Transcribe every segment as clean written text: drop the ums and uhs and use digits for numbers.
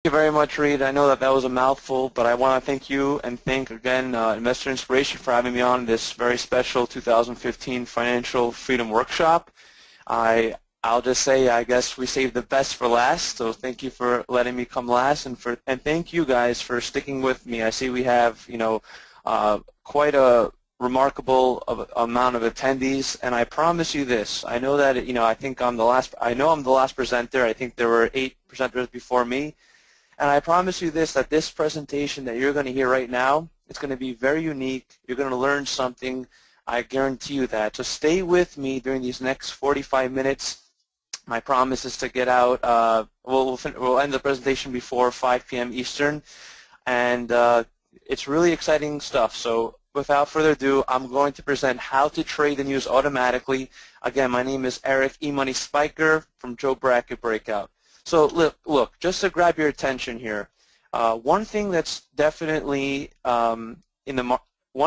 Thank you very much, Reed. I know that that was a mouthful, but I want to thank you and thank again Investor Inspiration for having me on this very special 2015 Financial Freedom Workshop. I'll just say I guess we saved the best for last, so thank you for letting me come last, and thank you guys for sticking with me. I see we have quite a remarkable amount of attendees, and I promise you this. I know that I think I'm the last. I know I'm the last presenter. I think there were 8 presenters before me. And I promise you this, that this presentation that you're going to hear right now, it's going to be very unique. You're going to learn something. I guarantee you that. So stay with me during these next 45 minutes. My promise is to get out. We'll end the presentation before 5 p.m. Eastern. And it's really exciting stuff. So without further ado, I'm going to present how to trade the news automatically. Again, my name is Eric E-Money Spiker from Joe Brackett Breakout. So look, just to grab your attention here, one thing that's definitely one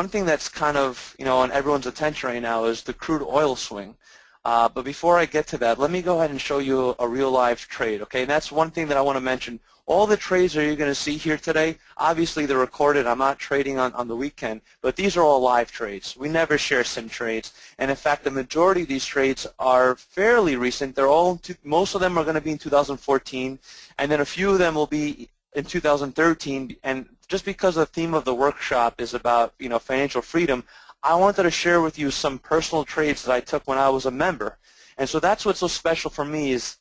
thing that's kind of on everyone's attention right now is the crude oil swing. But before I get to that, let me go ahead and show you a real live trade. Okay, and that's one thing that I want to mention. All the trades that you're going to see here today, obviously they're recorded. I'm not trading on the weekend, but these are all live trades. We never share sim trades, and in fact, the majority of these trades are fairly recent. They're all most of them are going to be in 2014, and then a few of them will be in 2013. And just because the theme of the workshop is about financial freedom, I wanted to share with you some personal trades that I took when I was a member, and so that's what's so special for me is.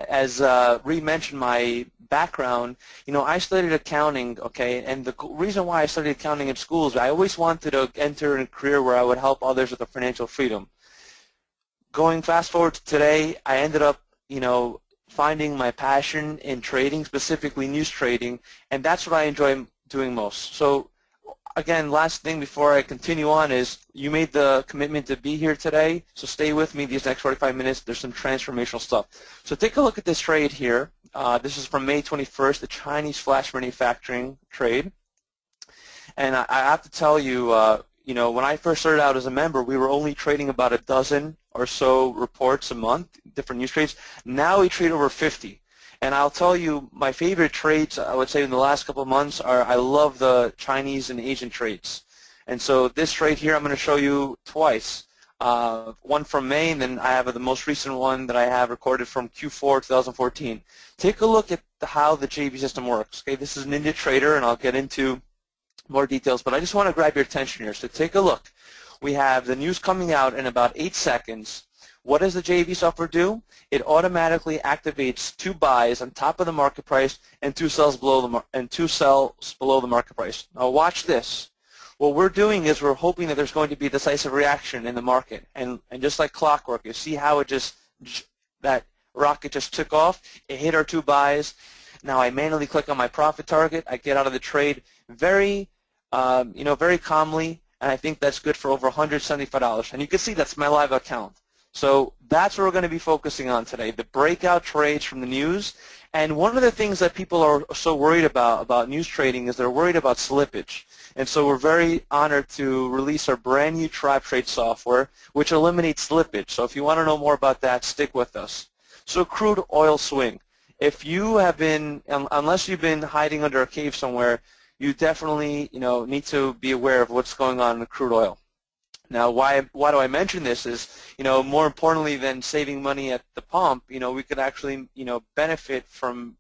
As Reed mentioned my background, I studied accounting, okay, and the reason why I studied accounting in school is I always wanted to enter a career where I would help others with their financial freedom. Going fast forward to today, I ended up, finding my passion in trading, specifically news trading, and that's what I enjoy doing most. So again, last thing before I continue on is you made the commitment to be here today, so stay with me these next 45 minutes. There's some transformational stuff. So take a look at this trade here. This is from May 21st, the Chinese flash manufacturing trade. And I have to tell you, when I first started out as a member, we were only trading about a dozen or so reports a month, different news trades. Now we trade over 50. And I'll tell you, my favorite trades, I would say in the last couple of months, are I love the Chinese and Asian trades. And so this trade here I'm going to show you twice. One from May, and then I have the most recent one that I have recorded from Q4 2014. Take a look at how the JV system works. Okay, this is an India trader, and I'll get into more details, but I just want to grab your attention here. So take a look. We have the news coming out in about 8 seconds. What does the JV software do? It automatically activates 2 buys on top of the market price and 2 sells below the market price. Now watch this. What we're doing is we're hoping that there's going to be a decisive reaction in the market, and just like clockwork, you see how that rocket just took off. It hit our 2 buys. Now I manually click on my profit target. I get out of the trade very calmly, and I think that's good for over $175. And you can see that's my live account. So that's what we're going to be focusing on today, the breakout trades from the news. And one of the things that people are so worried about news trading is they're worried about slippage. And so we're very honored to release our brand new Tribe Trade software, which eliminates slippage. So if you want to know more about that, stick with us. So crude oil swing. If you have been, unless you've been hiding under a cave somewhere, you definitely need to be aware of what's going on in the crude oil. Now, why do I mention this is, more importantly than saving money at the pump, we could actually, benefit from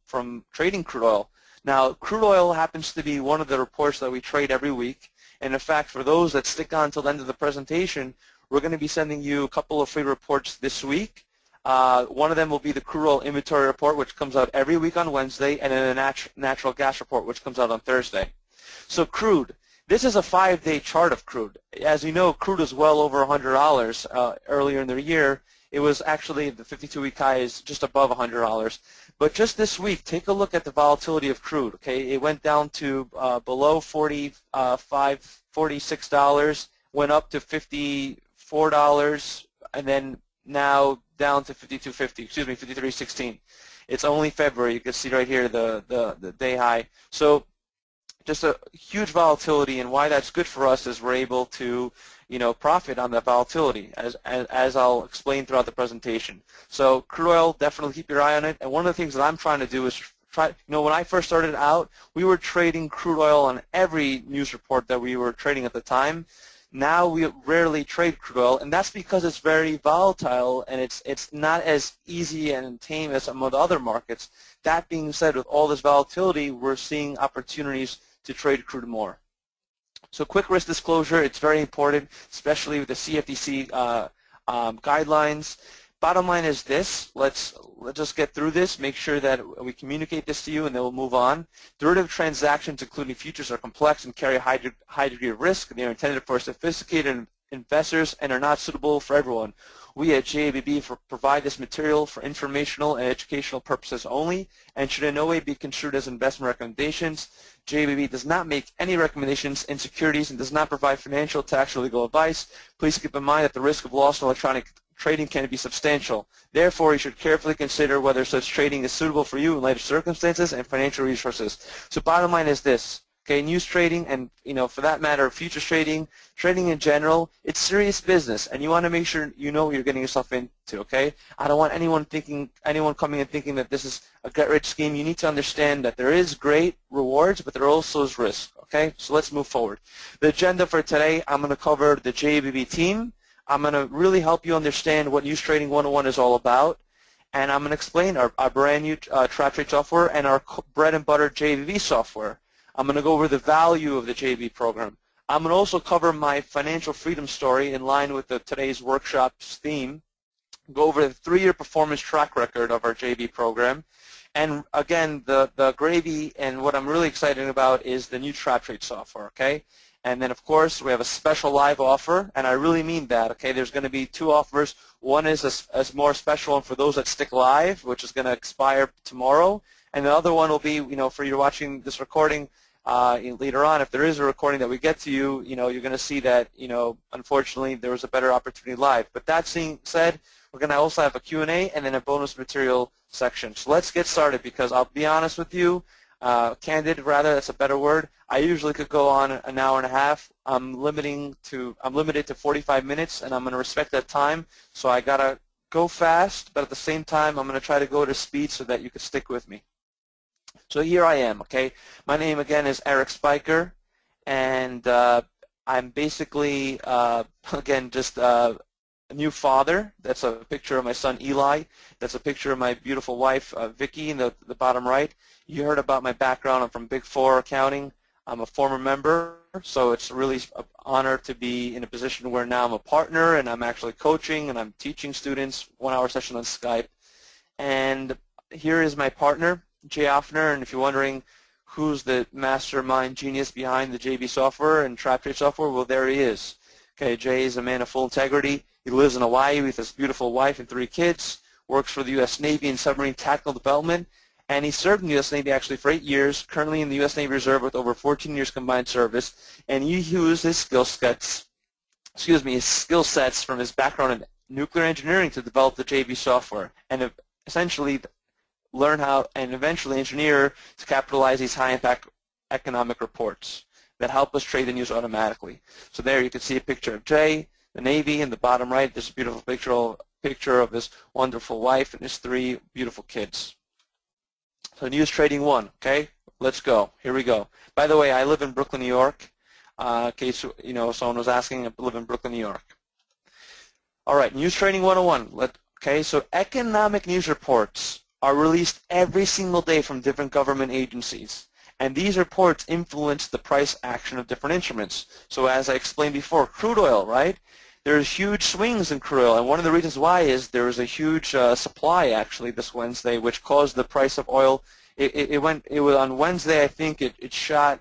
trading crude oil. Now, crude oil happens to be one of the reports that we trade every week. And in fact, for those that stick on until the end of the presentation, we're going to be sending you a couple of free reports this week. One of them will be the crude oil inventory report, which comes out every week on Wednesday, and then a natural gas report, which comes out on Thursday. So crude. This is a 5-day chart of crude. As you know, crude is well over $100 earlier in the year. It was actually, the 52-week high is just above $100. But just this week, take a look at the volatility of crude. Okay, it went down to below $46, went up to $54, and then now down to $53.16. It's only February. You can see right here the day high. So just a huge volatility, and why that's good for us is we're able to, profit on that volatility, as I'll explain throughout the presentation. So crude oil, definitely keep your eye on it. And one of the things that I'm trying to do is when I first started out, we were trading crude oil on every news report that we were trading at the time. Now we rarely trade crude oil, and that's because it's very volatile and it's not as easy and tame as some of the other markets. That being said, with all this volatility, we're seeing opportunities to trade crude more. So quick risk disclosure, it's very important, especially with the CFTC guidelines. Bottom line is this. Let's just get through this, make sure that we communicate this to you, and then we'll move on. Derivative transactions, including futures, are complex and carry a high degree of risk. They are intended for sophisticated investors and are not suitable for everyone. We at JABB provide this material for informational and educational purposes only and should in no way be construed as investment recommendations. JABB does not make any recommendations in securities and does not provide financial, tax, or legal advice. Please keep in mind that the risk of loss in electronic trading can be substantial. Therefore, you should carefully consider whether such trading is suitable for you in light of circumstances and financial resources. So bottom line is this. Okay, news trading and, for that matter, futures trading, trading in general, it's serious business, and you want to make sure you know what you're getting yourself into, okay? I don't want anyone coming and thinking that this is a get-rich scheme. You need to understand that there is great rewards, but there also is risk, okay? So let's move forward. The agenda for today, I'm going to cover the JABB team. I'm going to really help you understand what News Trading 101 is all about, and I'm going to explain our brand new trap trade software and our bread and butter JABB software. I'm going to go over the value of the JABB program. I'm going to also cover my financial freedom story in line with today's workshop's theme, go over the 3-year performance track record of our JABB program, and again, the gravy and what I'm really excited about is the new trap trade software, okay? And then, of course, we have a special live offer, and I really mean that, okay? There's going to be 2 offers. One is a more special one for those that stick live, which is going to expire tomorrow, and the other one will be, for you watching this recording later on. If there is a recording that we get to you, you're going to see that, unfortunately, there was a better opportunity live. But that being said, we're going to also have a Q&A and then a bonus material section. So let's get started because I'll be honest with you, candid rather, that's a better word. I usually could go on an hour and a half. I'm limited to 45 minutes, and I'm going to respect that time. So I got to go fast, but at the same time, I'm going to try to go at a speed so that you can stick with me. So here I am, okay? My name, again, is Eric Spiker, and I'm basically, again, just a new father. That's a picture of my son, Eli. That's a picture of my beautiful wife, Vicky, in the bottom right. You heard about my background. I'm from Big Four accounting. I'm a former member, so it's really an honor to be in a position where now I'm a partner, and I'm actually coaching, and I'm teaching students 1-hour session on Skype. And here is my partner, Jay Offner, and if you're wondering who's the mastermind genius behind the JABB software and trap trade software, well, there he is. Okay, Jay is a man of full integrity. He lives in Hawaii with his beautiful wife and 3 kids, works for the U.S. Navy in submarine tactical development, and he served in the U.S. Navy actually for 8 years, currently in the U.S. Navy Reserve with over 14 years combined service, and he used his skill sets from his background in nuclear engineering to develop the JABB software and essentially learn how and eventually engineer to capitalize these high-impact economic reports that help us trade the news automatically. So there you can see a picture of Jay, the Navy, in the bottom right. There's a beautiful picture of his wonderful wife and his 3 beautiful kids. So News Trading 1, okay? Let's go. Here we go. By the way, I live in Brooklyn, New York. In case someone was asking, I live in Brooklyn, New York. All right, News Trading 101. Okay, so economic news reports are released every single day from different government agencies. And these reports influence the price action of different instruments. So as I explained before, crude oil, right? There's huge swings in crude oil, and one of the reasons why is there was a huge supply actually this Wednesday, which caused the price of oil. It was on Wednesday, I think it shot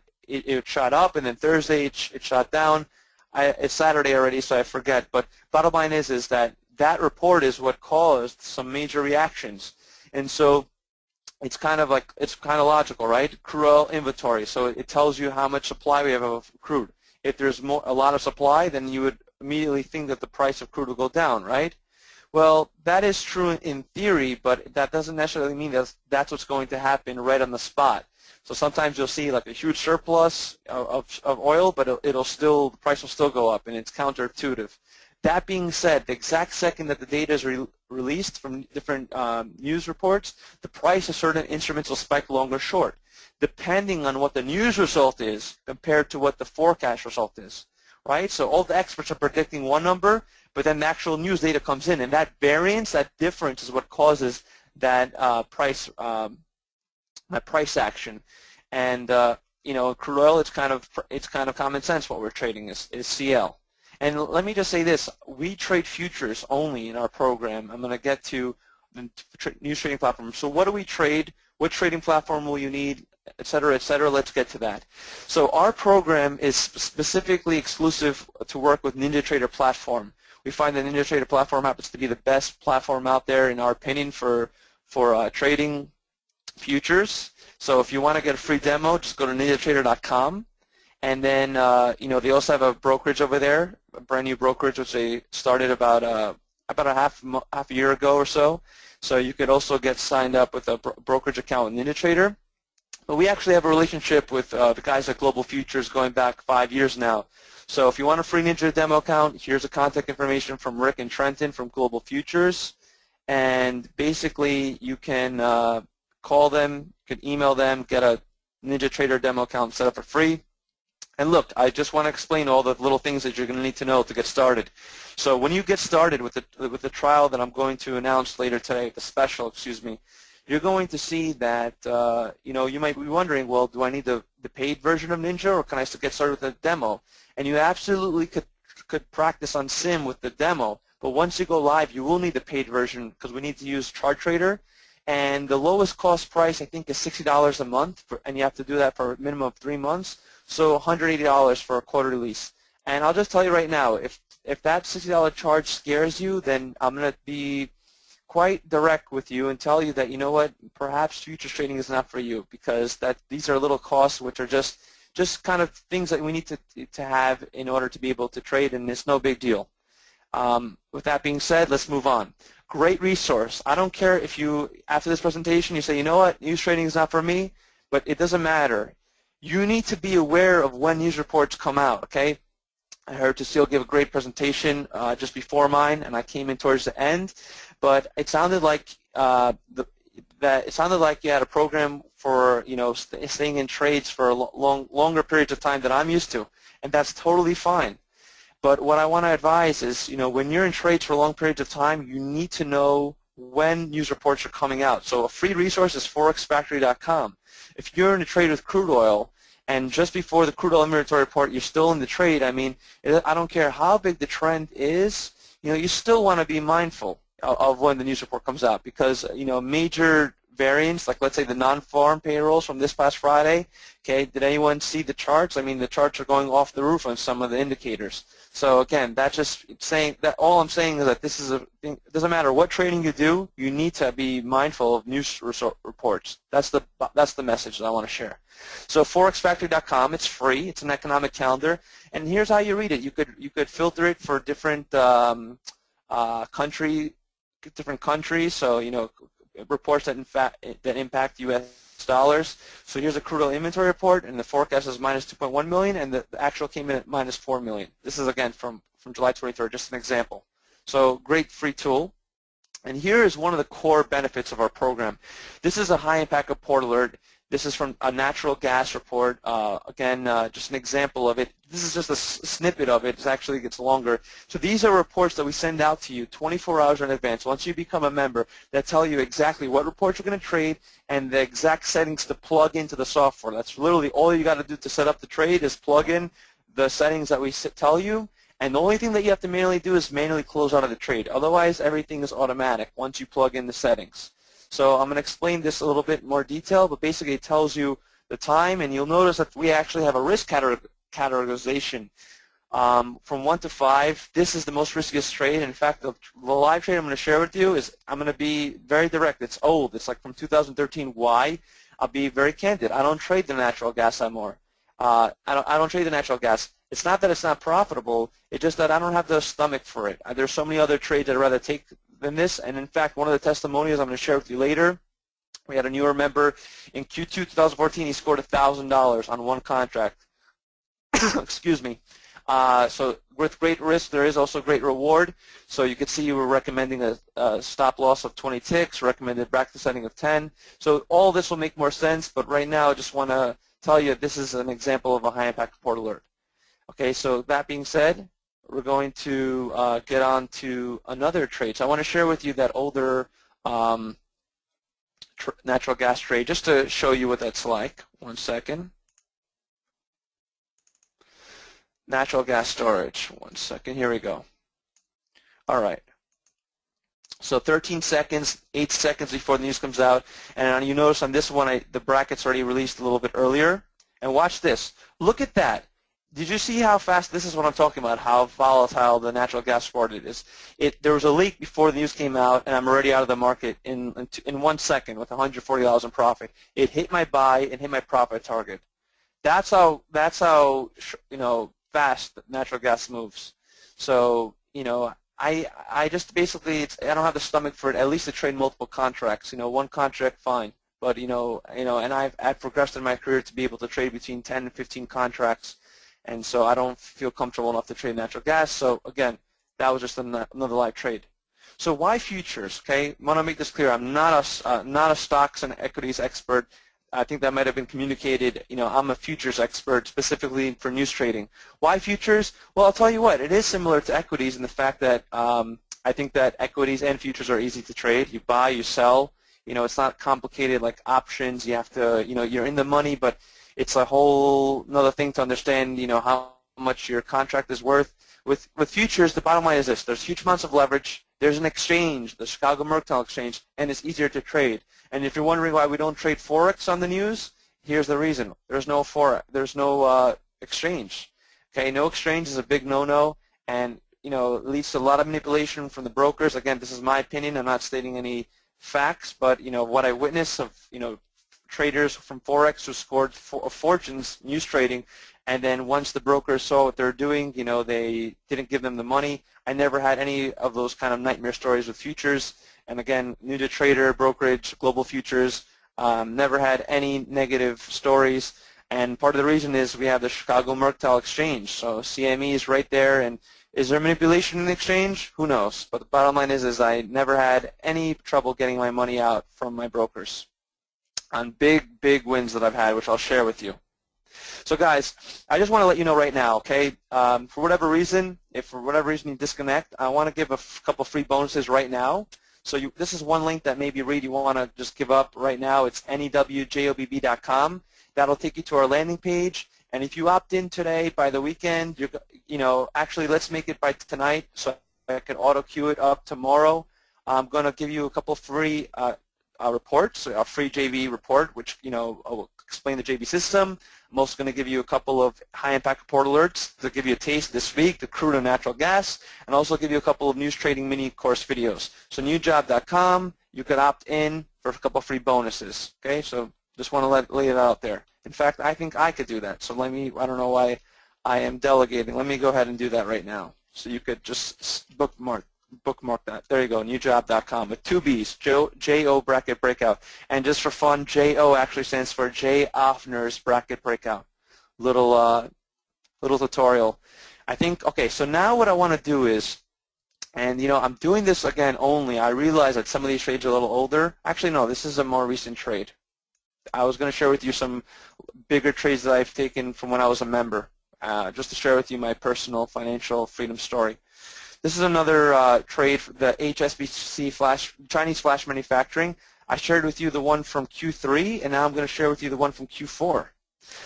up, and then Thursday it shot down. It's Saturday already, so I forget. But bottom line is that report is what caused some major reactions. And so it's kind of logical, right? Crude oil inventory. So it tells you how much supply we have of crude. If there's a lot of supply, then you would immediately think that the price of crude will go down, right? Well, that is true in theory, but that doesn't necessarily mean that's what's going to happen right on the spot. So sometimes you'll see like a huge surplus of oil, but the price will still go up, and it's counterintuitive. That being said, the exact second that the data is released from different news reports, the price of certain instruments will spike long or short, depending on what the news result is compared to what the forecast result is, right? So all the experts are predicting one number, but then the actual news data comes in, and that variance, that difference, is what causes that price action. And you know, crude oil, it's kind of common sense. What we're trading is CL. And let me just say this: we trade futures only in our program. I'm going to get to the news trading platform. So what do we trade? What trading platform will you need? Et cetera, et cetera. Let's get to that. So our program is specifically exclusive to work with NinjaTrader platform. We find that NinjaTrader platform happens to be the best platform out there, in our opinion, for trading futures. So if you want to get a free demo, just go to ninjatrader.com, and then you know, they also have a brokerage over there, a brand new brokerage which they started about a half a year ago or so. So you could also get signed up with a brokerage account with NinjaTrader. But we actually have a relationship with the guys at Global Futures going back 5 years now. So if you want a free Ninja demo account, here's the contact information from Rick and Trenton from Global Futures. And basically you can call them, you can email them, get a NinjaTrader demo account set up for free. And look, I just want to explain all the little things that you're going to need to know to get started. So when you get started with the trial that I'm going to announce later today, the special, excuse me, you're going to see that, you know, you might be wondering, well, do I need the paid version of Ninja, or can I still get started with the demo? And you absolutely could practice on sim with the demo, but once you go live, you will need the paid version, because we need to use ChartTrader, and the lowest cost price, I think, is $60 a month, and you have to do that for a minimum of 3 months, so $180 for a quarterly lease. And I'll just tell you right now, if that $60 charge scares you, then I'm going to be quite direct with you and tell you that, you know what, perhaps futures trading is not for you, because these are little costs which are just kind of things that we need to have in order to be able to trade, and it's no big deal. With that being said, let's move on. Great resource. I don't care if you, after this presentation, you say, you know what, news trading is not for me, but it doesn't matter. You need to be aware of when news reports come out, okay? I heard Cecile give a great presentation just before mine, and I came in towards the end, but it sounded like you had a program for, you know, staying in trades for longer periods of time than I'm used to, and that's totally fine. But what I want to advise is, you know, when you're in trades for long periods of time, you need to know when news reports are coming out. So a free resource is forexfactory.com. If you're in a trade with crude oil, and just before the crude oil inventory report, you're still in the trade, I mean, I don't care how big the trend is, you know, you still want to be mindful of when the news report comes out, because, you know, major variance, like let's say the non-farm payrolls from this past Friday, okay, did anyone see the charts? I mean, the charts are going off the roof on some of the indicators. So again, that's just saying that all I'm saying is that this is it doesn't matter what trading you do, you need to be mindful of news reports. That's the message that I want to share. So forexfactory.com, it's free. It's an economic calendar, and here's how you read it. You could filter it for different countries. So, you know, reports that impact U.S. dollars. So here's a crude oil inventory report, and the forecast is minus 2.1 million, and the actual came in at minus 4 million. This is again from July 23rd, just an example. So great free tool. And here is one of the core benefits of our program. This is a high impact report alert. This is from a natural gas report. Again, just an example of it. This is just a snippet of it. It actually gets longer. So these are reports that we send out to you 24 hours in advance. Once you become a member, that tell you exactly what reports you're going to trade and the exact settings to plug into the software. That's literally all you got to do to set up the trade is plug in the settings that we tell you. And the only thing that you have to manually do is manually close out of the trade. Otherwise, everything is automatic once you plug in the settings. So I'm going to explain this a little bit more detail, but basically it tells you the time, and you'll notice that we actually have a risk categorization from 1 to 5. This is the most riskiest trade. In fact, the live trade I'm going to share with you is, I'm going to be very direct. It's old. It's like from 2013. Why? I'll be very candid. I don't trade the natural gas anymore. I don't trade the natural gas. It's not that it's not profitable. It's just that I don't have the stomach for it. There's so many other trades I'd rather take than this. And in fact, one of the testimonials I'm going to share with you later, we had a newer member in Q2 2014. He scored $1,000 on one contract. Excuse me. So with great risk, there is also great reward. So you can see you were recommending a stop loss of 20 ticks, recommended bracket setting of 10. So all this will make more sense, but right now I just want to tell you this is an example of a high impact report alert. Okay, so that being said, we're going to get on to another trade. So I want to share with you that older natural gas trade just to show you what that's like. 1 second. Natural gas storage. 1 second. Here we go. All right. So 13 seconds, 8 seconds before the news comes out. And you notice on this one, the bracket's already released a little bit earlier. And watch this. Look at that. Did you see how fast, this is what I'm talking about, how volatile the natural gas market is. There was a leak before the news came out, and I'm already out of the market in 1 second with $140 in profit. It hit my buy and hit my profit target. That's how fast natural gas moves. So, I just basically, I don't have the stomach for it, at least to trade multiple contracts. One contract, fine. But, and I've progressed in my career to be able to trade between 10 and 15 contracts. And so I don't feel comfortable enough to trade natural gas. So again, that was just another live trade. So why futures? Okay, I want to make this clear. I'm not a stocks and equities expert. I think that might have been communicated. I'm a futures expert specifically for news trading. Why futures? Well, I'll tell you what. It is similar to equities in the fact that I think that equities and futures are easy to trade. You buy, you sell. It's not complicated like options. You have to, you're in the money, but it's a whole another thing to understand, how much your contract is worth. With futures, the bottom line is this. There's huge amounts of leverage. There's an exchange, the Chicago Mercantile Exchange, and it's easier to trade. And if you're wondering why we don't trade Forex on the news, here's the reason. There's no Forex. There's no exchange. Okay, no exchange is a big no-no, and, it leads to a lot of manipulation from the brokers. Again, this is my opinion. I'm not stating any facts, but, what I witness of, traders from Forex who scored fortunes news trading, and then once the brokers saw what they're doing, they didn't give them the money. I never had any of those kind of nightmare stories with futures. And again, new to trader, brokerage, global futures, never had any negative stories. And part of the reason is we have the Chicago Mercantile Exchange. So CME is right there. And is there manipulation in the exchange? Who knows? But the bottom line is I never had any trouble getting my money out from my brokers on big wins that I've had, which I'll share with you. So guys, I just want to let you know right now, okay, for whatever reason, if for whatever reason you disconnect, I want to give a couple free bonuses right now. So this is one link that maybe, Reed, you want to just give up right now. It's newjobb.com. That'll take you to our landing page. And if you opt in today, by the weekend, actually let's make it by tonight so I can auto queue it up tomorrow. I'm going to give you a couple free reports, a free JV report, which will explain the JV system. I'm also going to give you a couple of high-impact report alerts to give you a taste this week, the crude and natural gas, and also give you a couple of news trading mini course videos. So newjob.com, you could opt in for a couple of free bonuses. Okay, so just want to lay it out there. In fact, I think I could do that. So I don't know why I am delegating. Let me go ahead and do that right now. So you could just bookmark that. There you go, newjob.com with 2 B's, J-O bracket breakout. And just for fun, J-O actually stands for J. Offner's bracket breakout. Little tutorial. I think, okay, so now what I want to do is, and I'm doing this again only. I realize that some of these trades are a little older. Actually, no, this is a more recent trade. I was going to share with you some bigger trades that I've taken from when I was a member, just to share with you my personal financial freedom story. This is another trade, the HSBC Chinese flash manufacturing. I shared with you the one from Q3, and now I'm going to share with you the one from Q4.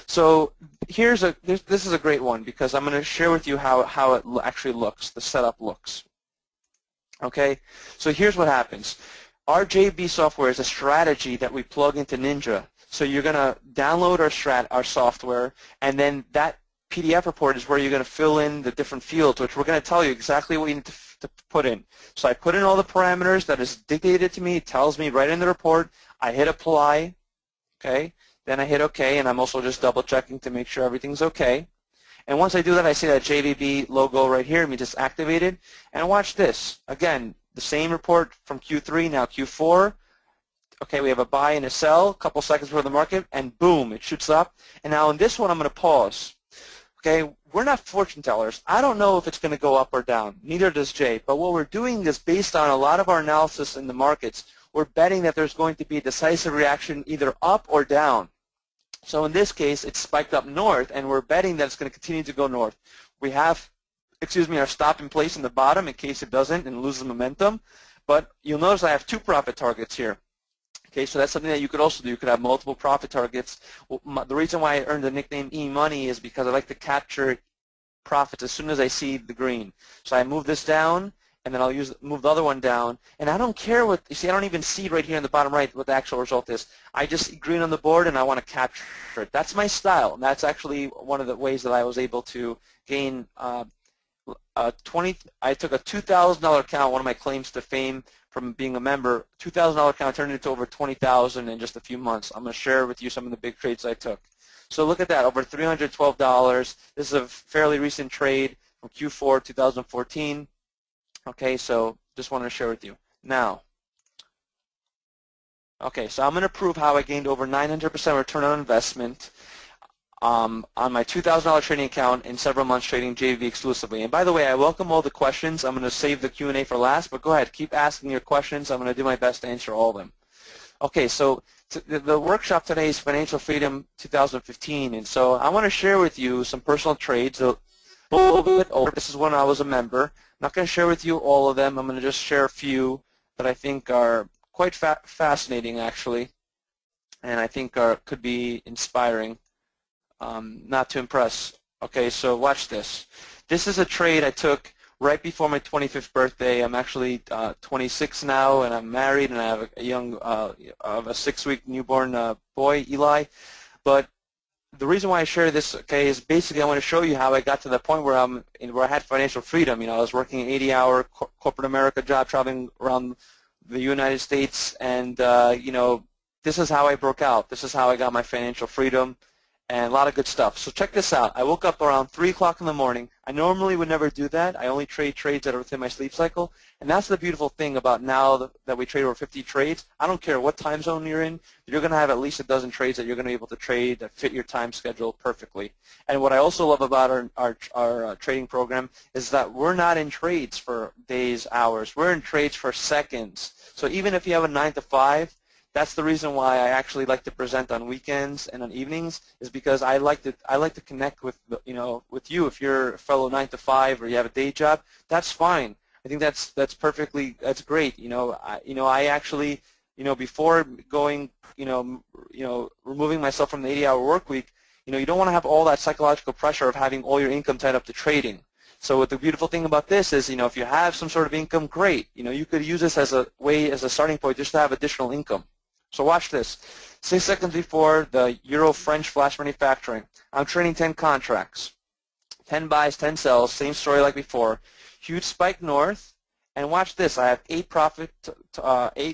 So this is a great one because I'm going to share with you how it actually looks, the setup looks. Okay, so here's what happens. Our JB software is a strategy that we plug into Ninja. So you're going to download our software, and then that PDF report is where you're going to fill in the different fields, which we're going to tell you exactly what you need to put in. So I put in all the parameters that is dictated to me. It tells me right in the report. I hit apply, okay? Then I hit OK, and I'm also just double checking to make sure everything's okay. And once I do that, I see that JVB logo right here, means it's activated. And watch this. Again, the same report from Q3, now Q4. Okay, we have a buy and a sell, a couple seconds before the market, and boom, it shoots up. And now in this one, I'm going to pause. Okay, we're not fortune tellers. I don't know if it's going to go up or down. Neither does Jay. But what we're doing is based on a lot of our analysis in the markets. We're betting that there's going to be a decisive reaction either up or down. So in this case, it's spiked up north, and we're betting that it's going to continue to go north. We have, our stop in place in the bottom in case it doesn't and loses momentum. But you'll notice I have 2 profit targets here. Okay, so that's something that you could also do. You could have multiple profit targets. The reason why I earned the nickname E-Money is because I like to capture profits as soon as I see the green. So I move this down, and then I'll move the other one down. And I don't care what, you see, I don't even see right here in the bottom right what the actual result is. I just see green on the board, and I want to capture it. That's my style, and that's actually one of the ways that I was able to gain I took a $2,000 account, one of my claims to fame from being a member, $2,000 account turned into over $20,000 in just a few months. I'm going to share with you some of the big trades I took. So look at that, over $312. This is a fairly recent trade from Q4 2014. Okay, so just want to share with you. Now, okay, so I'm going to prove how I gained over 900% return on investment on my $2,000 trading account in several months trading JV exclusively. And by the way, I welcome all the questions. I'm going to save the Q&A for last, but go ahead, keep asking your questions. I'm going to do my best to answer all of them. Okay, so the workshop today is Financial Freedom 2015, and so I want to share with you some personal trades. A little bit older. This is when I was a member. I'm not going to share with you all of them. I'm going to just share a few that I think are quite fascinating, actually, and I think could be inspiring. Not to impress. Okay, so watch this. This is a trade I took right before my 25th birthday. I'm actually 26 now, and I'm married, and I have a young, I have a 6-week newborn boy, Eli. But the reason why I share this, okay, is basically I want to show you how I got to the point where I had financial freedom. You know, I was working an 80-hour corporate America job, traveling around the United States, and you know, this is how I broke out. This is how I got my financial freedom. And a lot of good stuff. So check this out. I woke up around 3 o'clock in the morning. I normally would never do that. I only trade trades that are within my sleep cycle. And that's the beautiful thing about now that we trade over 50 trades. I don't care what time zone you're in. You're going to have at least a dozen trades that you're going to be able to trade that fit your time schedule perfectly. And what I also love about our trading program is that we're not in trades for days, hours. We're in trades for seconds. So even if you have a 9 to 5, that's the reason why I actually like to present on weekends and on evenings, is because I like to connect with with you. If you're a fellow 9 to 5 or you have a day job, that's fine. I think that's great. I actually before going removing myself from the 80-hour work week, you don't want to have all that psychological pressure of having all your income tied up to trading. So what the beautiful thing about this is, if you have some sort of income, great. You could use this as a starting point just to have additional income. So watch this. 6 seconds before the Euro-French flash manufacturing, I'm trading 10 contracts. 10 buys, 10 sells, same story like before. Huge spike north, and watch this. I have 8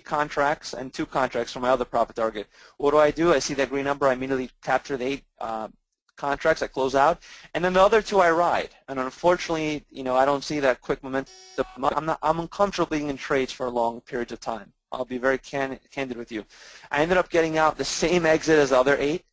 contracts and 2 contracts for my other profit target. What do? I see that green number. I immediately capture the 8 contracts. I close out, and then the other 2 I ride. And unfortunately, I don't see that quick momentum. I'm uncomfortable being in trades for long periods of time. I'll be very candid with you. I ended up getting out the same exit as the other 8,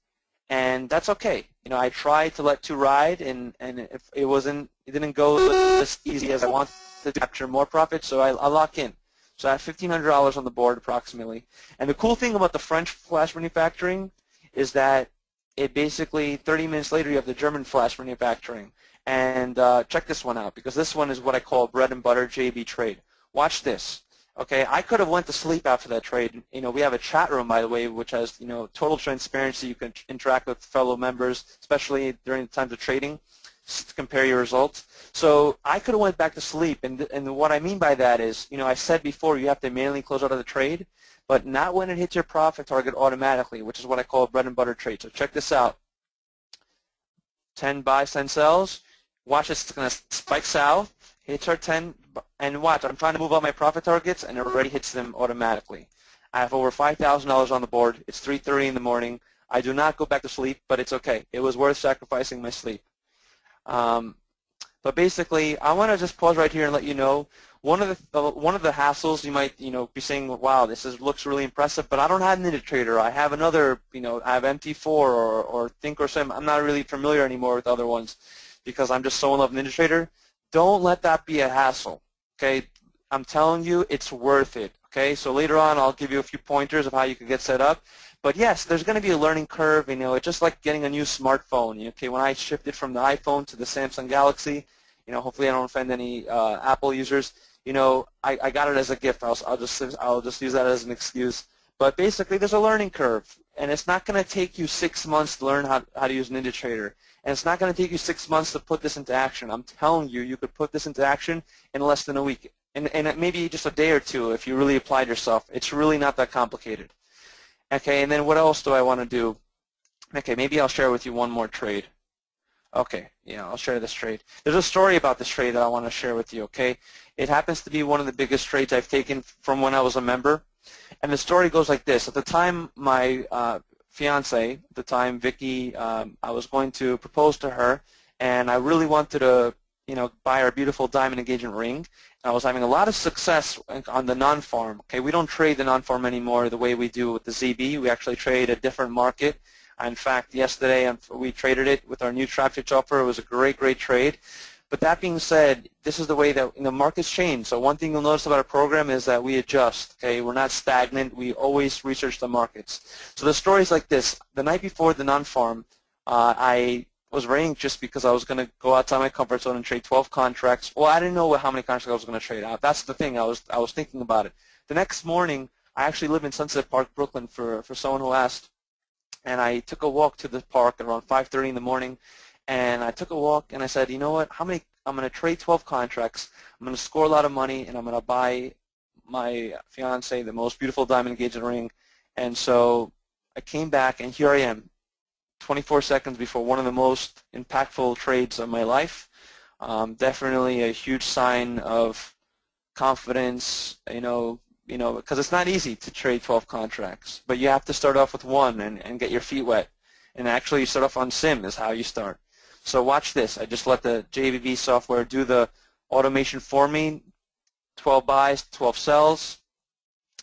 and that's okay. I tried to let 2 ride, and if it didn't go as easy as I wanted to capture more profit, so I lock in. So I have $1,500 on the board approximately. And the cool thing about the French flash manufacturing is that it basically 30 minutes later you have the German flash manufacturing. And check this one out, because this one is what I call bread and butter JB trade. Watch this. Okay, I could have went to sleep after that trade. We have a chat room, by the way, which has total transparency. You can interact with fellow members, especially during the times of trading, to compare your results. So I could have went back to sleep, and what I mean by that is, I said before you have to manually close out of the trade, but not when it hits your profit target automatically, which is what I call a bread and butter trade. So check this out. 10 buys, 10 sells. Watch this. It's going to spike south, hits our 10. And watch, I'm trying to move up my profit targets, and it already hits them automatically. I have over $5,000 on the board. It's 3:30 in the morning. I do not go back to sleep, but it's okay. It was worth sacrificing my sleep. But basically, I want to just pause right here and let you know one of the hassles you might be saying, wow, this looks really impressive, but I don't have NinjaTrader. I have another, I have MT4 or Think or Sim. I'm not really familiar anymore with other ones. because I'm just so in love with NinjaTrader, don't let that be a hassle, okay? I'm telling you, it's worth it, okay? So later on, I'll give you a few pointers of how you can get set up. But yes, there's going to be a learning curve. It's just like getting a new smartphone. Okay, when I shifted from the iPhone to the Samsung Galaxy, hopefully I don't offend any Apple users. I got it as a gift. I'll just use that as an excuse. But basically, there's a learning curve, and it's not going to take you 6 months to learn how to use NinjaTrader, and it's not going to take you 6 months to put this into action. I'm telling you, you could put this into action in less than a week, and maybe just a day or two if you really applied yourself. It's really not that complicated. Okay, and then what else do I want to do? Okay, maybe I'll share with you one more trade. Okay, I'll share this trade. There's a story about this trade that I want to share with you, okay? It happens to be one of the biggest trades I've taken from when I was a member. And the story goes like this. At the time, my fiance, at the time, Vicky, I was going to propose to her, and I really wanted to, buy her beautiful diamond engagement ring. I was having a lot of success on the non-farm. Okay, we don't trade the non-farm anymore the way we do with the ZB. We actually trade a different market. In fact, yesterday we traded it with our new trap-pitch offer. It was a great, great trade. But that being said, this is the way that markets change. So one thing you'll notice about our program is that we adjust. Okay, we're not stagnant. We always research the markets. So the story is like this. The night before the non-farm, I was very anxious because I was going to go outside my comfort zone and trade 12 contracts. Well, I didn't know how many contracts I was going to trade out. That's the thing. I was thinking about it. The next morning, I actually live in Sunset Park, Brooklyn, for someone who asked, and I took a walk to the park around 5:30 in the morning, and I took a walk, and I said, you know what? I'm going to trade 12 contracts. I'm going to score a lot of money, and I'm going to buy my fiance the most beautiful diamond engagement ring. And so I came back, and here I am, 24 seconds before one of the most impactful trades of my life. Definitely a huge sign of confidence, because it's not easy to trade 12 contracts, but you have to start off with one and get your feet wet. And actually, you start off on sim is how you start. So watch this. I just let the JVB software do the automation for me. 12 buys, 12 sells,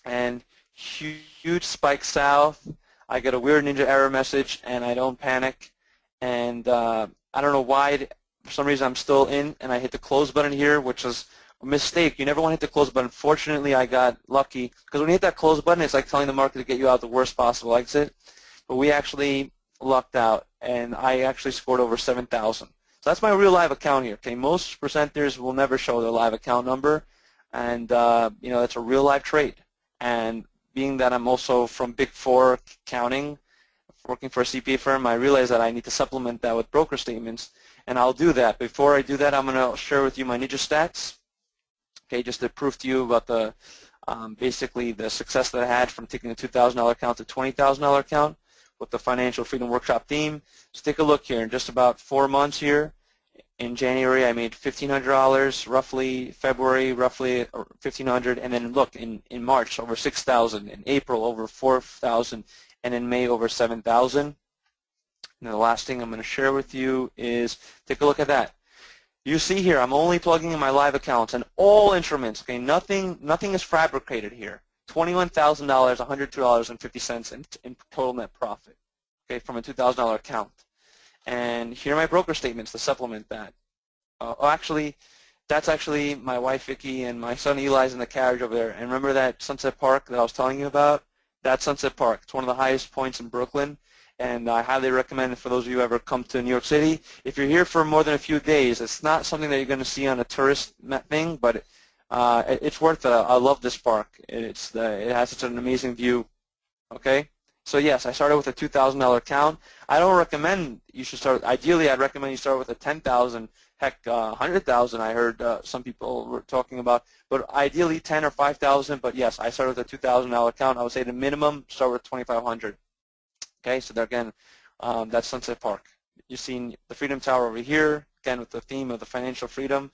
and huge spike south. I get a weird ninja error message, and I don't panic. And I don't know why. For some reason, I'm still in, and I hit the close button here, which is a mistake. You never want to hit the close button. Fortunately, I got lucky, because when you hit that close button, it's like telling the market to get you out the worst possible exit. But we actually lucked out, and I actually scored over 7,000. So that's my real live account here. Okay, most presenters will never show their live account number, and that's a real live trade. And being that I'm also from Big Four accounting, working for a CPA firm, I realize that I need to supplement that with broker statements, and I'll do that. Before I do that, I'm going to share with you my Ninja stats, okay, just to prove to you about the basically the success that I had from taking a $2,000 account to $20,000 account with the Financial Freedom Workshop theme. So take a look here. In just about 4 months here, in January, I made $1,500, roughly. February, roughly $1,500, and then look, in March, over $6,000. In April, over $4,000, and in May, over $7,000. And the last thing I'm going to share with you is take a look at that. You see here, I'm only plugging in my live accounts and all instruments. Okay, nothing is fabricated here. $21,000, $102.50 in total net profit. Okay, from a $2,000 account. And here are my broker statements to supplement that. That's actually my wife Vicky and my son Eli's in the carriage over there. And remember that Sunset Park that I was telling you about? That's Sunset Park. It's one of the highest points in Brooklyn. And I highly recommend it for those of you who ever come to New York City. If you're here for more than a few days, it's not something that you're going to see on a tourist thing, but it's worth it. I love this park. It has such an amazing view. Okay? So yes, I started with a $2,000 account. I don't recommend you should start. Ideally, I'd recommend you start with a $10,000, heck, $100,000. I heard some people were talking about, but ideally 10 or 5,000. But yes, I started with a $2,000 account. I would say the minimum start with 2,500. Okay, so there again, that's Sunset Park. You've seen the Freedom Tower over here, again with the theme of the financial freedom.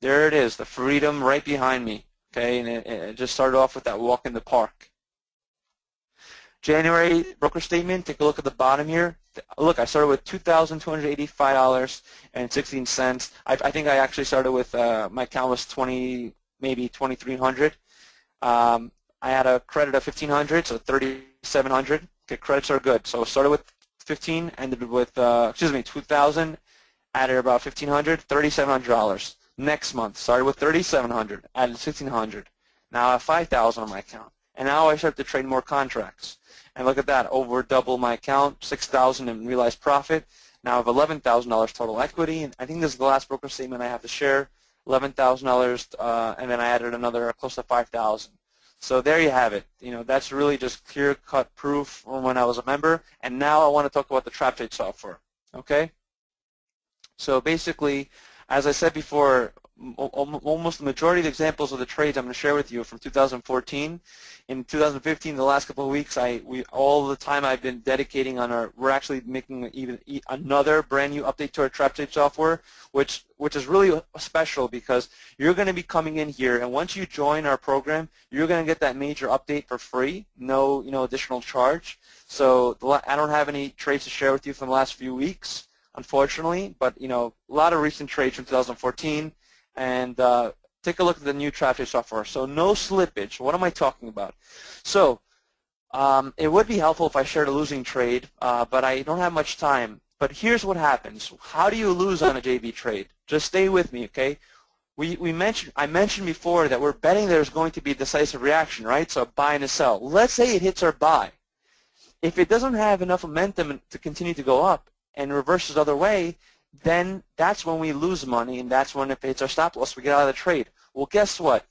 There it is, the freedom right behind me. Okay, and it just started off with that walk in the park. January broker statement, take a look at the bottom here. Look, I started with $2,285.16. I think I actually started with, my account was maybe $2,300. I had a credit of $1,500, so $3,700. Okay, credits are good. So started with 15, ended with, 2,000, added about $1,500, $3,700. Next month, started with $3,700, added $1,600. Now I have $5,000 on my account, and now I start to trade more contracts. And look at that, over double my account, $6,000 in realized profit. Now I have $11,000 total equity, and I think this is the last broker statement I have to share. $11,000, and then I added another close to $5,000. So there you have it. That's really just clear-cut proof from when I was a member. And now I want to talk about the trap trade software. Okay? So basically, as I said before, almost the majority of the examples of the trades I'm going to share with you are from 2014. In 2015, the last couple of weeks, all the time I've been dedicating on we're actually making even another brand new update to our trap trade software, which is really special because you're going to be coming in here, and once you join our program, you're going to get that major update for free, no additional charge. So I don't have any trades to share with you from the last few weeks, unfortunately, but a lot of recent trades from 2014, and take a look at the new trap trade software. So no slippage. What am I talking about? So it would be helpful if I shared a losing trade, but I don't have much time. But here's what happens. How do you lose on a JV trade? Just stay with me, okay? I mentioned before that we're betting there's going to be a decisive reaction, right? So a buy and a sell. Let's say it hits our buy. If it doesn't have enough momentum to continue to go up and reverses the other way, then that's when we lose money, and that's when if it hits our stop loss, we get out of the trade. Well, guess what?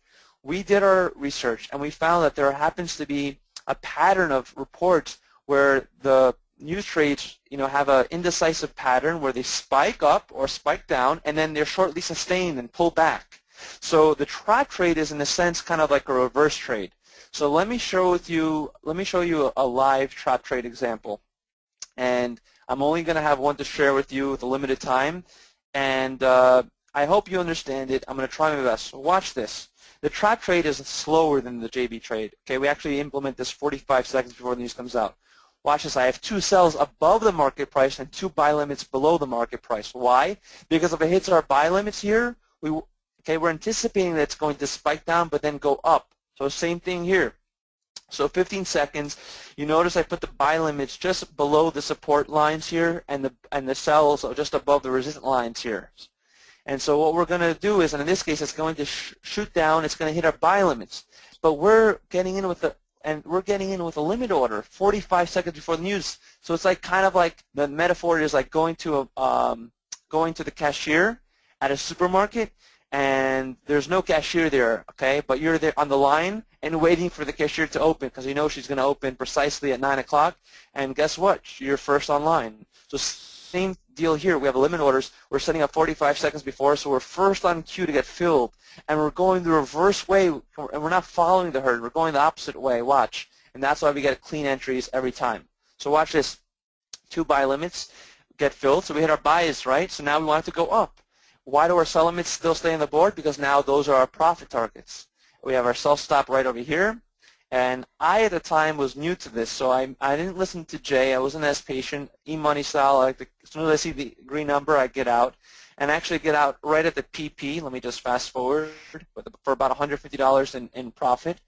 We did our research, and we found that there happens to be a pattern of reports where the news trades, have an indecisive pattern where they spike up or spike down, and then they're shortly sustained and pull back. So the trap trade is, in a sense, kind of like a reverse trade. So let me show you a live trap trade example, and I'm only going to have one to share with you with a limited time, and I hope you understand it. I'm going to try my best. So watch this. The trap trade is slower than the JV trade. Okay, we actually implement this 45 seconds before the news comes out. Watch this. I have 2 sells above the market price and 2 buy limits below the market price. Why? Because if it hits our buy limits here, we're anticipating that it's going to spike down but then go up. So same thing here. So 15 seconds, you notice I put the buy limits just below the support lines here, and the sells are just above the resistance lines here. And so what we're going to do is, and in this case, it's going to shoot down. It's going to hit our buy limits, but we're getting in with a limit order 45 seconds before the news. So it's kind of like the metaphor is like going to the cashier at a supermarket, and there's no cashier there, okay? But you're there on the line and waiting for the cashier to open because you know she's going to open precisely at 9 o'clock. And guess what? You're first online. So same deal here. We have limit orders. We're setting up 45 seconds before, so we're first on cue to get filled. And we're going the reverse way, and we're not following the herd. We're going the opposite way. Watch. And that's why we get clean entries every time. So watch this. 2 buy limits get filled. So we hit our buys, right? So now we want it to go up. Why do our sell limits still stay on the board? Because now those are our profit targets. We have our sell stop right over here. And I, at the time, was new to this, so I didn't listen to Jay. I wasn't as patient. E-money style, as soon as I see the green number, I get out. And I actually get out right at the PP. Let me just fast forward for about $150 in profit.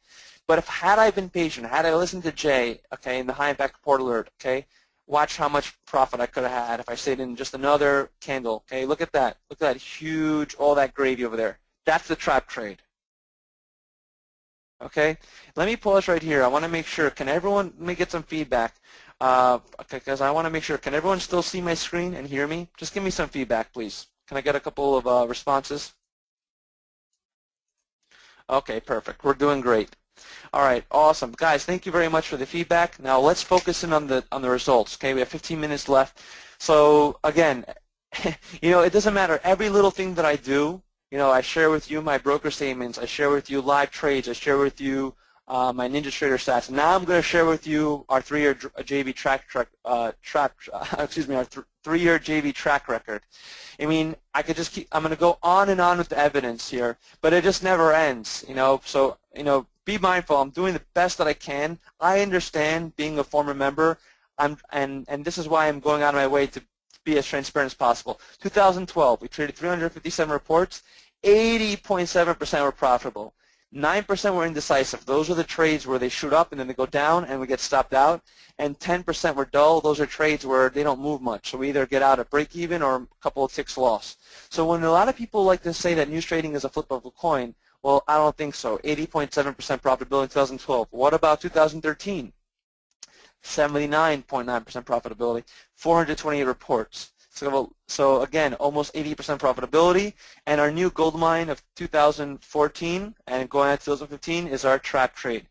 But had I been patient, had I listened to Jay, okay, in the high impact report alert, okay, watch how much profit I could have had if I stayed in just another candle. Okay, look at that. Look at that huge, all that gravy over there. That's the trap trade. Okay, let me pause right here. I want to make sure. Can everyone, let me get some feedback. Because I want to make sure. Can everyone still see my screen and hear me? Just give me some feedback, please. Can I get a couple of responses? Okay, perfect. We're doing great. All right, awesome. Guys, thank you very much for the feedback. Now let's focus in on the results. Okay, we have 15 minutes left. So again, it doesn't matter. Every little thing that I do, I share with you my broker statements. I share with you live trades. I share with you my Ninja Trader stats. Now I'm going to share with you our 3-year JV our 3-year JV track record. I mean, I could just I'm going to go on and on with the evidence here, but it just never ends. So be mindful. I'm doing the best that I can. I understand being a former member, and this is why I'm going out of my way to be as transparent as possible. 2012, we traded 357 reports. 80.7% were profitable. 9% were indecisive. Those are the trades where they shoot up and then they go down and we get stopped out. And 10% were dull. Those are trades where they don't move much. So we either get out at break even or a couple of ticks loss. So when a lot of people like to say that news trading is a flip of a coin, well, I don't think so. 80.7% profitability in 2012. What about 2013? 79.9% profitability, 428 reports. So again, almost 80% profitability. And our new gold mine of 2014 and going into 2015 is our trap trade.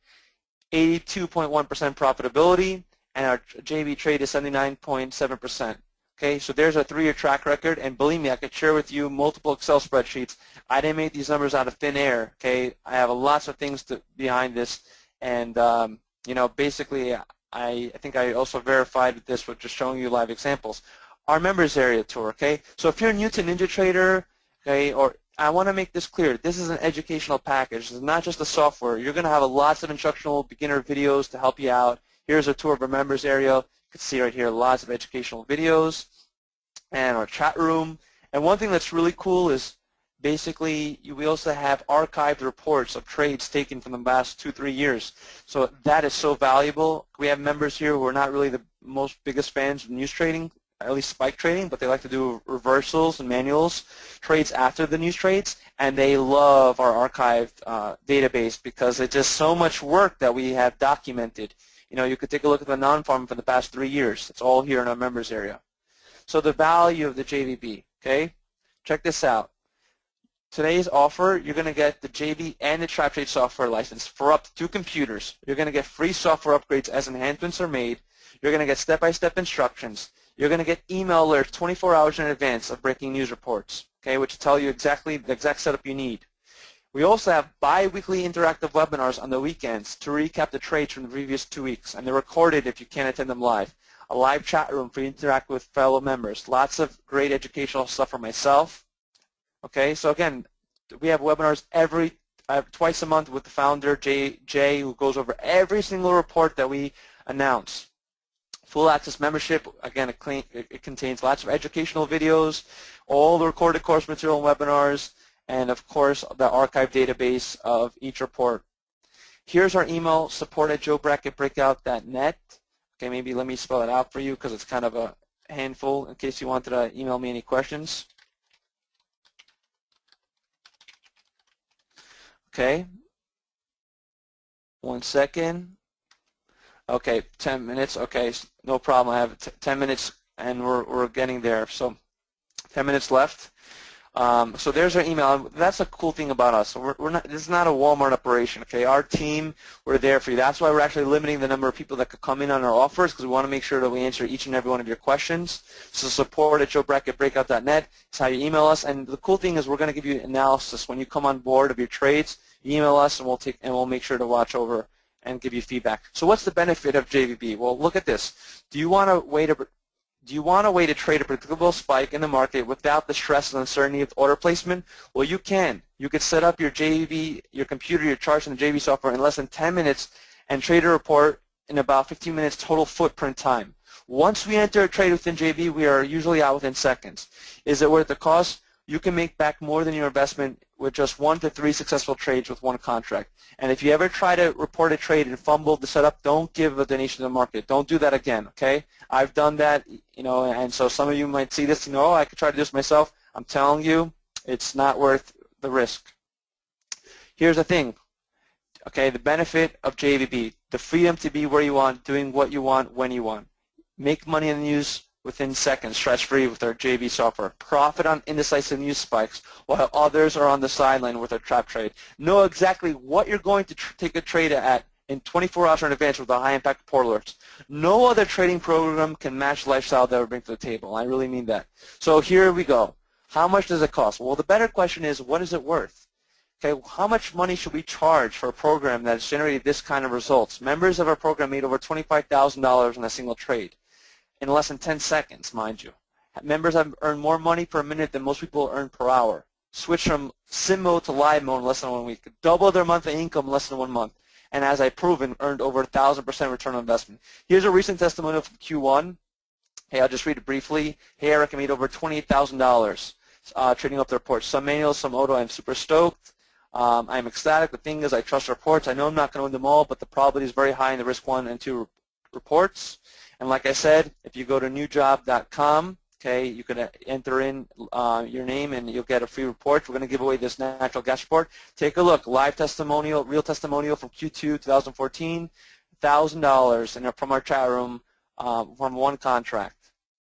82.1% profitability, and our JV trade is 79.7%. Okay, so there's a 3-year track record, and believe me, I could share with you multiple Excel spreadsheets. I didn't make these numbers out of thin air. Okay, I have lots of things behind this, and you know, basically, I think I also verified this with just showing you live examples. Our members area tour. Okay, so if you're new to NinjaTrader, okay, or I want to make this clear. This is an educational package. This is not just the software. You're going to have lots of instructional beginner videos to help you out. Here's a tour of our members area. You can see right here lots of educational videos and our chat room. And one thing that's really cool is basically we also have archived reports of trades taken from the past 2-3 years. So that is so valuable. We have members here who are not really the most biggest fans of news trading, at least spike trading, but they like to do reversals and manuals trades after the news trades, and they love our archived database because it's just so much work that we have documented. You know, you could take a look at the non-farm for the past 3 years. It's all here in our members area. So the value of the JVB, okay? Check this out. Today's offer, you're going to get the JV and the trap trade software license for up to 2 computers. You're going to get free software upgrades as enhancements are made. You're going to get step-by-step instructions. You're going to get email alerts 24 hours in advance of breaking news reports, okay, which tell you exactly the exact setup you need. We also have bi-weekly interactive webinars on the weekends to recap the trades from the previous 2 weeks, and they're recorded if you can't attend them live. A live chat room for you to interact with fellow members. Lots of great educational stuff for myself. Okay, so again, we have webinars twice a month with the founder, Jay, who goes over every single report that we announce. Full access membership, again, it contains lots of educational videos, all the recorded course material and webinars, and of course the archive database of each report. Here's our email, support@joebracketbreakout.net. Okay, maybe let me spell it out for you because it's kind of a handful in case you wanted to email me any questions. Okay, 1 second. Okay, 10 minutes. Okay, no problem. I have 10 minutes, and we're getting there. So 10 minutes left. So there's our email. That's a cool thing about us. So we're not. This is not a Walmart operation. Okay, our team, we're there for you. That's why we're actually limiting the number of people that could come in on our offers because we want to make sure that we answer each and every one of your questions. So support@joebracketbreakout.net is how you email us. And the cool thing is we're going to give you analysis when you come on board of your trades. You email us, and we'll make sure to watch over and give you feedback. So what's the benefit of JVB? Well, look at this. Do you want a way to trade a predictable spike in the market without the stress and uncertainty of order placement? Well, you can. You could set up your JV, your computer, your charts, and the JV software in less than 10 minutes and trade a report in about 15 minutes total footprint time. Once we enter a trade within JV, we are usually out within seconds. Is it worth the cost? You can make back more than your investment with just 1 to 3 successful trades with one contract. And if you ever try to report a trade and fumble the setup, don't give a donation to the market. Don't do that again, okay? I've done that, you know, and so some of you might see this and go, oh, I could try to do this myself. I'm telling you, it's not worth the risk. Here's the thing, okay, the benefit of JVB, the freedom to be where you want, doing what you want, when you want. Make money in the news within seconds, stress-free with our JV software. Profit on indecisive news spikes while others are on the sideline with our trap trade. Know exactly what you're going to take a trade at in 24 hours in advance with the high-impact report alerts. No other trading program can match the lifestyle that we bring to the table. I really mean that. So here we go. How much does it cost? Well, the better question is, what is it worth? Okay, how much money should we charge for a program that has generated this kind of results? Members of our program made over $25,000 in a single trade in less than 10 seconds, mind you. Members have earned more money per minute than most people earn per hour. Switch from sim mode to live mode in less than 1 week. Double their monthly income in less than 1 month. And as I've proven, earned over 1,000% return on investment. Here's a recent testimonial from Q1. Hey, I'll just read it briefly. Hey, Eric, I made over $28,000 trading up the reports. Some manuals, some auto. I'm super stoked. I'm ecstatic. The thing is, I trust reports. I know I'm not going to win them all, but the probability is very high in the risk 1 and 2 reports. And like I said, if you go to newjob.com, okay, you can enter in your name and you'll get a free report. We're going to give away this natural gas report. Take a look. Live testimonial, real testimonial from Q2 2014, $1,000 from our chat room from one contract.